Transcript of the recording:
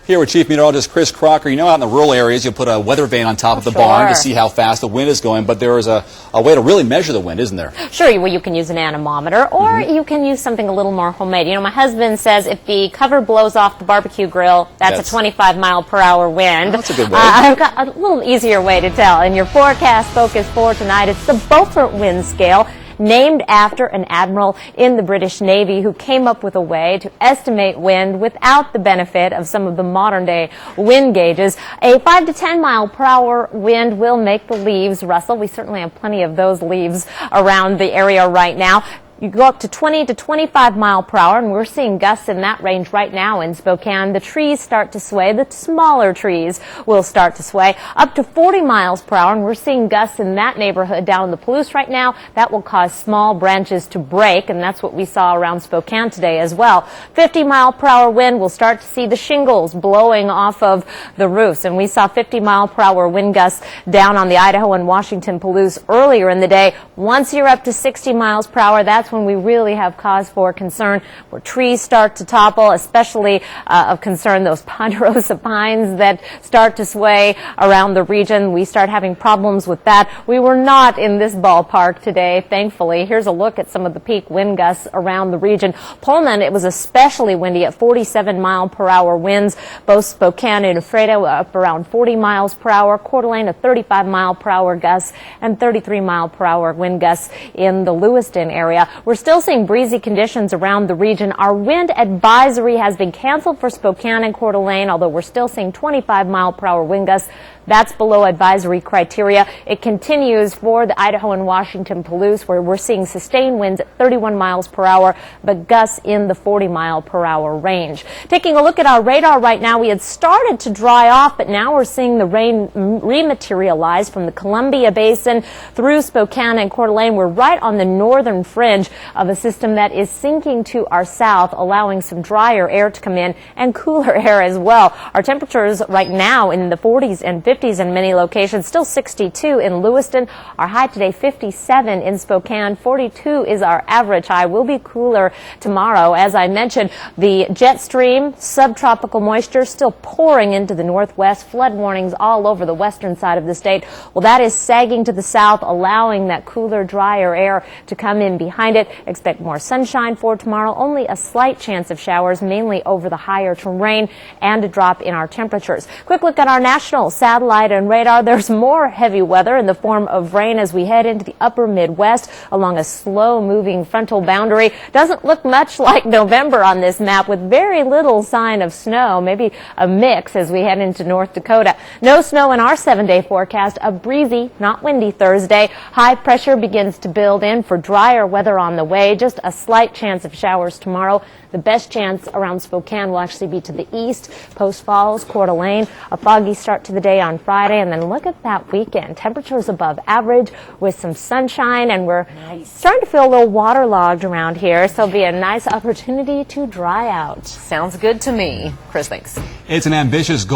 Here with Chief Meteorologist Kris Crocker. You know, out in the rural areas, you'll put a weather vane on top of the barn to see how fast the wind is going, but there is a way to really measure the wind, isn't there? Sure, well, you can use an anemometer, or you can use something a little more homemade. You know, my husband says if the cover blows off the barbecue grill, that's a 25-mile-per-hour wind. Oh, that's a good way. I've got a little easier way to tell. In your forecast focus for tonight, it's the Beaufort wind scale, named after an admiral in the British Navy who came up with a way to estimate wind without the benefit of some of the modern-day wind gauges. A 5 to 10 mile per hour wind will make the leaves rustle. We certainly have plenty of those leaves around the area right now. You go up to 20 to 25 mile per hour, and we're seeing gusts in that range right now in Spokane. The trees start to sway. The smaller trees will start to sway. Up to 40 miles per hour, and we're seeing gusts in that neighborhood down in the Palouse right now. That will cause small branches to break, and that's what we saw around Spokane today as well. 50 mile per hour wind, we'll start to see the shingles blowing off of the roofs, and we saw 50 mile per hour wind gusts down on the Idaho and Washington Palouse earlier in the day. Once you're up to 60 miles per hour, that's when we really have cause for concern, where trees start to topple, especially of concern those ponderosa pines that start to sway around the region. We start having problems with that. We were not in this ballpark today, thankfully. Here's a look at some of the peak wind gusts around the region. Pullman, it was especially windy at 47 mile per hour winds. Both Spokane and Ephrata were up around 40 miles per hour. Coeur d'Alene, a 35 mile per hour gusts, and 33 mile per hour wind gusts in the Lewiston area. We're still seeing breezy conditions around the region. Our wind advisory has been canceled for Spokane and Coeur d'Alene, although we're still seeing 25 mile per hour wind gusts. That's below advisory criteria. It continues for the Idaho and Washington Palouse, where we're seeing sustained winds at 31 miles per hour, but gusts in the 40 mile per hour range. Taking a look at our radar right now, we had started to dry off, but now we're seeing the rain rematerialize from the Columbia Basin through Spokane and Coeur d'Alene. We're right on the northern fringe of a system that is sinking to our south, allowing some drier air to come in and cooler air as well. Our temperatures right now in the 40s and 50s in many locations, still 62 in Lewiston. Our high today 57 in Spokane, 42 is our average high. Will be cooler tomorrow. As I mentioned, the jet stream, subtropical moisture still pouring into the northwest. Flood warnings all over the western side of the state. Well, that is sagging to the south, allowing that cooler, drier air to come in behind it. Expect more sunshine for tomorrow. Only a slight chance of showers, mainly over the higher terrain, and a drop in our temperatures. Quick look at our national satellite and radar. There's more heavy weather in the form of rain as we head into the upper Midwest along a slow-moving frontal boundary. Doesn't look much like November on this map, with very little sign of snow, maybe a mix as we head into North Dakota. No snow in our 7-day forecast. A breezy, not windy Thursday. High pressure begins to build in for drier weather on the way. Just a slight chance of showers tomorrow. The best chance around Spokane will actually be to the east, Post Falls, Coeur d'Alene. A foggy start to the day on Friday, and then look at that weekend. Temperatures above average with some sunshine, and we're starting to feel a little waterlogged around here, so it'll be a nice opportunity to dry out. Sounds good to me. Kris, thanks. It's an ambitious goal.